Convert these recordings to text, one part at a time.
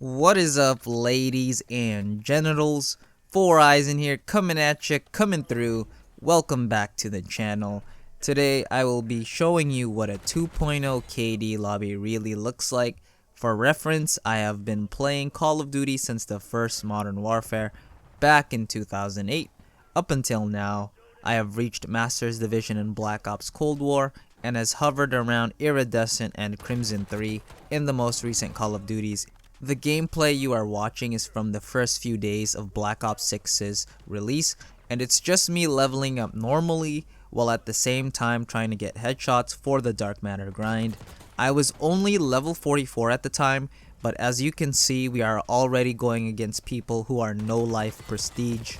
What is up, ladies and genitals? Four Eyes in here, coming at you, coming through. Welcome back to the channel. Today I will be showing you what a 2.0 KD lobby really looks like. For reference, I have been playing Call of Duty since the first Modern Warfare back in 2008. Up until now, I have reached Master's Division in Black Ops Cold War and has hovered around Iridescent and Crimson 3 in the most recent Call of Duties. The gameplay you are watching is from the first few days of Black Ops 6's release, and it's just me leveling up normally while at the same time trying to get headshots for the Dark Matter grind. I was only level 44 at the time, but as you can see, we are already going against people who are no life prestige.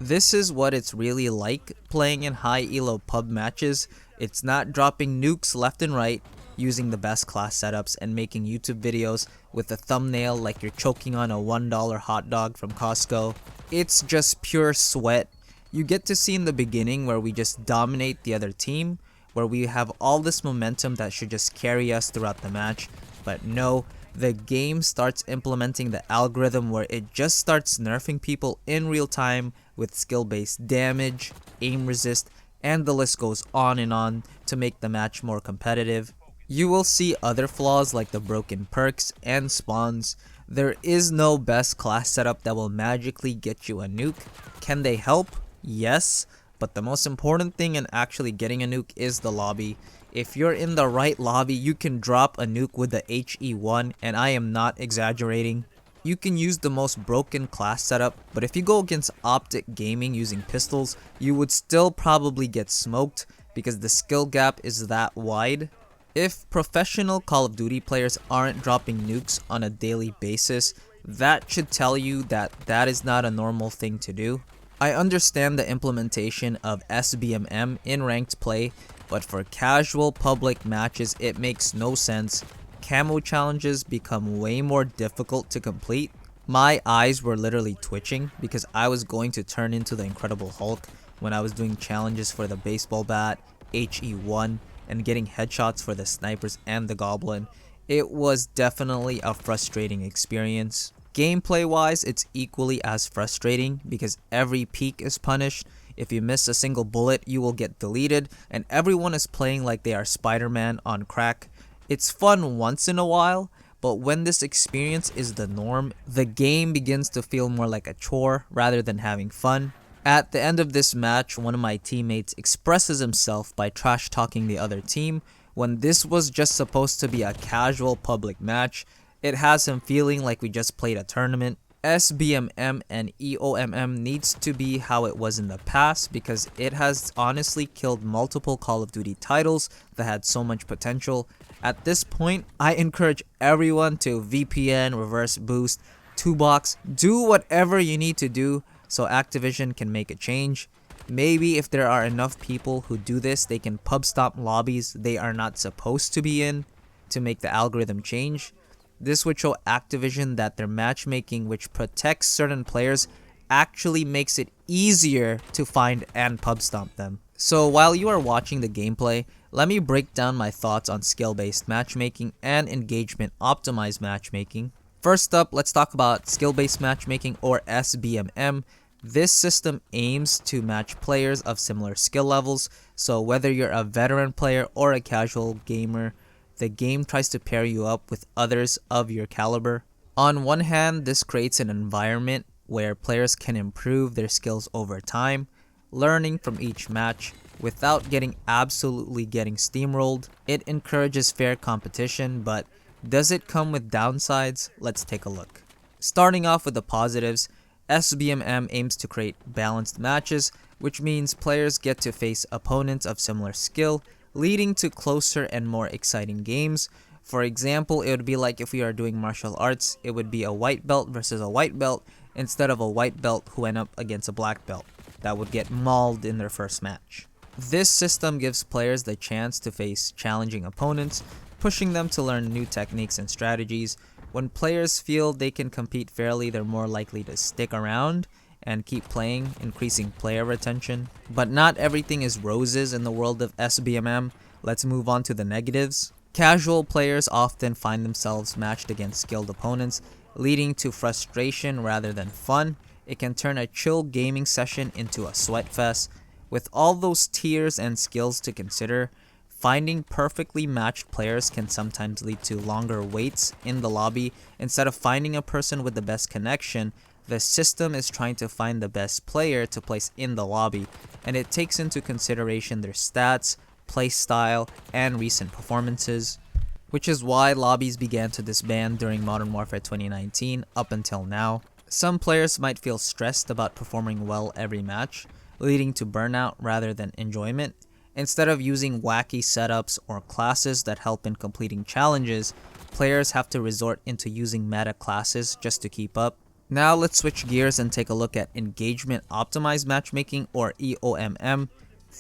This is what it's really like playing in high elo pub matches. It's not dropping nukes left and right, using the best class setups and making YouTube videos with a thumbnail like you're choking on a $1 hot dog from Costco. It's just pure sweat. You get to see in the beginning where we just dominate the other team, where we have all this momentum that should just carry us throughout the match, but no, the game starts implementing the algorithm where it just starts nerfing people in real time with skill-based damage, aim resist, and the list goes on and on to make the match more competitive. You will see other flaws like the broken perks and spawns. There is no best class setup that will magically get you a nuke. Can they help? Yes, but the most important thing in actually getting a nuke is the lobby. If you're in the right lobby, you can drop a nuke with the HE1, and I am not exaggerating. You can use the most broken class setup, but if you go against Optic Gaming using pistols, you would still probably get smoked because the skill gap is that wide. If professional Call of Duty players aren't dropping nukes on a daily basis, that should tell you that that is not a normal thing to do. I understand the implementation of SBMM in ranked play, but for casual public matches it makes no sense. Camo challenges become way more difficult to complete. My eyes were literally twitching because I was going to turn into the Incredible Hulk when I was doing challenges for the baseball bat, HE1, and getting headshots for the snipers and the goblin. It was definitely a frustrating experience. Gameplay wise, it's equally as frustrating because every peek is punished. If you miss a single bullet, you will get deleted, and everyone is playing like they are Spider-Man on crack. It's fun once in a while, but when this experience is the norm, the game begins to feel more like a chore rather than having fun. At the end of this match, one of my teammates expresses himself by trash talking the other team when this was just supposed to be a casual public match. It has him feeling like we just played a tournament. SBMM and EOMM needs to be how it was in the past because it has honestly killed multiple Call of Duty titles that had so much potential. At this point, I encourage everyone to VPN, reverse boost, 2-box, do whatever you need to do so Activision can make a change. Maybe if there are enough people who do this, they can pub stomp lobbies they are not supposed to be in to make the algorithm change. This would show Activision that their matchmaking, which protects certain players, actually makes it easier to find and pub stomp them. So while you are watching the gameplay, let me break down my thoughts on skill-based matchmaking and engagement-optimized matchmaking. First up, let's talk about skill-based matchmaking, or SBMM. This system aims to match players of similar skill levels, so whether you're a veteran player or a casual gamer, the game tries to pair you up with others of your caliber. On one hand, this creates an environment where players can improve their skills over time, learning from each match without getting steamrolled. It encourages fair competition, but does it come with downsides? Let's take a look. Starting off with the positives, SBMM aims to create balanced matches, which means players get to face opponents of similar skill, leading to closer and more exciting games. For example, it would be like if we are doing martial arts, it would be a white belt versus a white belt instead of a white belt who went up against a black belt that would get mauled in their first match. This system gives players the chance to face challenging opponents, pushing them to learn new techniques and strategies. When players feel they can compete fairly, they're more likely to stick around and keep playing, increasing player retention. But not everything is roses in the world of SBMM. Let's move on to the negatives. Casual players often find themselves matched against skilled opponents, leading to frustration rather than fun. It can turn a chill gaming session into a sweat fest. With all those tiers and skills to consider, finding perfectly matched players can sometimes lead to longer waits in the lobby. Instead of finding a person with the best connection, the system is trying to find the best player to place in the lobby, and it takes into consideration their stats, play style, and recent performances, which is why lobbies began to disband during Modern Warfare 2019 up until now. Some players might feel stressed about performing well every match, leading to burnout rather than enjoyment. Instead of using wacky setups or classes that help in completing challenges, players have to resort into using meta classes just to keep up. Now let's switch gears and take a look at Engagement Optimized Matchmaking, or EOMM.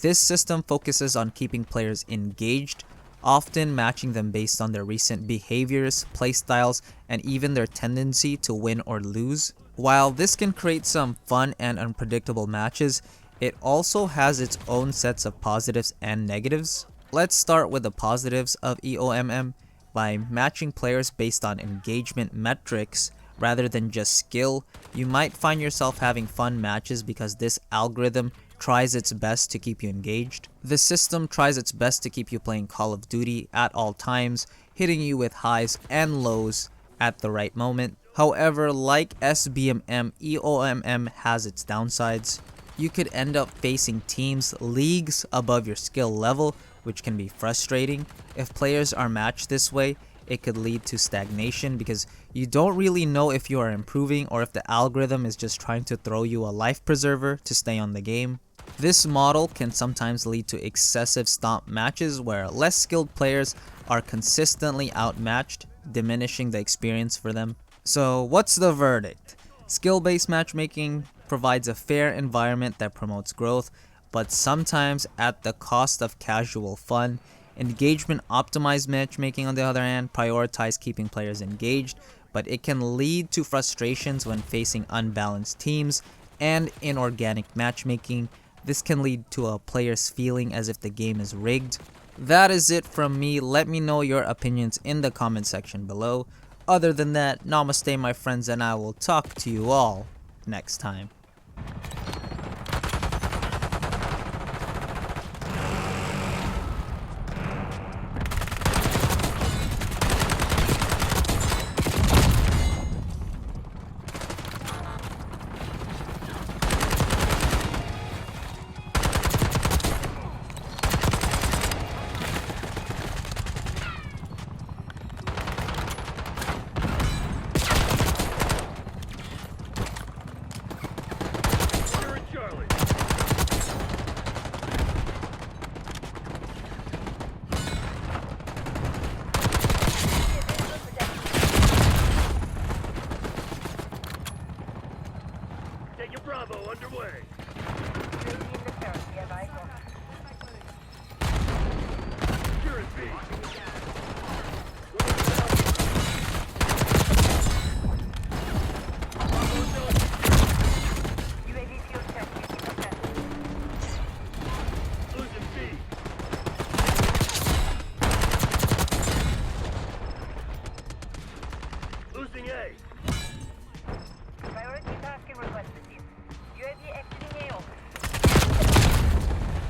This system focuses on keeping players engaged, often matching them based on their recent behaviors, playstyles, and even their tendency to win or lose. While this can create some fun and unpredictable matches, it also has its own sets of positives and negatives. Let's start with the positives of EOMM. By matching players based on engagement metrics rather than just skill, you might find yourself having fun matches because this algorithm tries its best to keep you engaged. The system tries its best to keep you playing Call of Duty at all times, hitting you with highs and lows at the right moment. However, like SBMM, EOMM has its downsides. You could end up facing teams leagues above your skill level, which can be frustrating. If players are matched this way, it could lead to stagnation because you don't really know if you are improving or if the algorithm is just trying to throw you a life preserver to stay on the game. This model can sometimes lead to excessive stomp matches where less skilled players are consistently outmatched, diminishing the experience for them. So what's the verdict? Skill-based matchmaking provides a fair environment that promotes growth, but sometimes at the cost of casual fun. Engagement optimized matchmaking, on the other hand, prioritizes keeping players engaged, but it can lead to frustrations when facing unbalanced teams, and in organic matchmaking, this can lead to a player's feeling as if the game is rigged. That is it from me. Let me know your opinions in the comment section below. Other than that, namaste my friends, and I will talk to you all next time. Bravo underway. Secure B. Losing B. Losing A. Priority tasking request received. UAV exiting AO.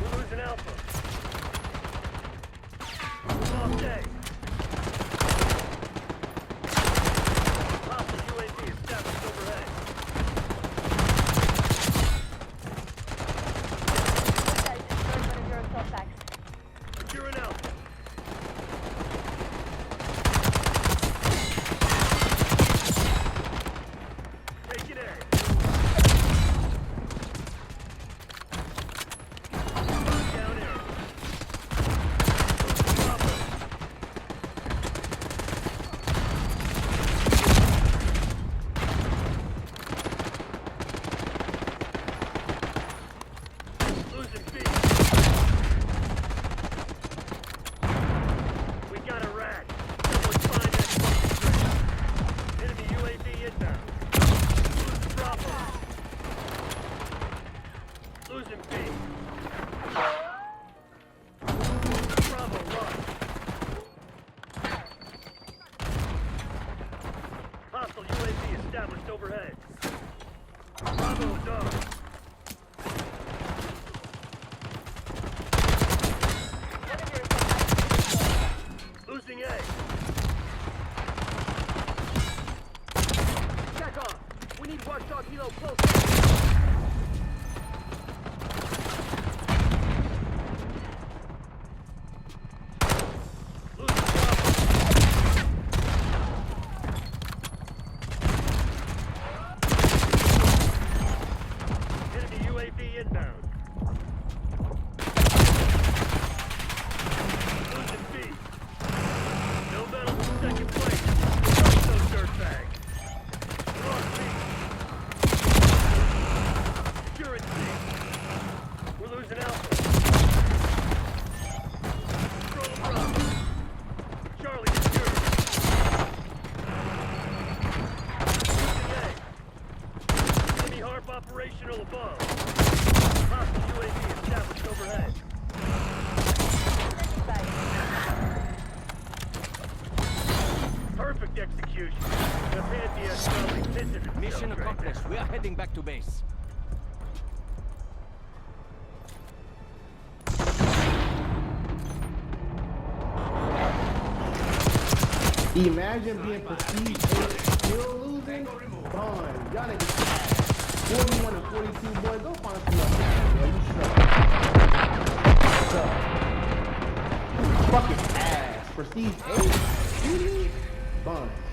We're losing Alpha. We lost A. Hostile UAV established overhead. Securing Alpha. Taking A. Down A. established overhead. Bravo is on. One of your requests. Losing A. Check off. We need watchdog helo close. Enemy UAV inbound. Losing B. No medals in second place. Crush those dirtbags. Lost B. Securing C. We're losing Alpha. Control Bravo. Charlie secured. Losing A. Enemy HARP operational above. Hostile UAV established overhead. Perfect execution. The Pantheon probably tinted itself Mission right accomplished. now. We are heading back to base. Imagine being perceived as still losing. Fine. Y'all niggas ass. 41 and 42, boy. Go find some other shit, boy. You suck. Fucking ass. Prestige 8. Fine.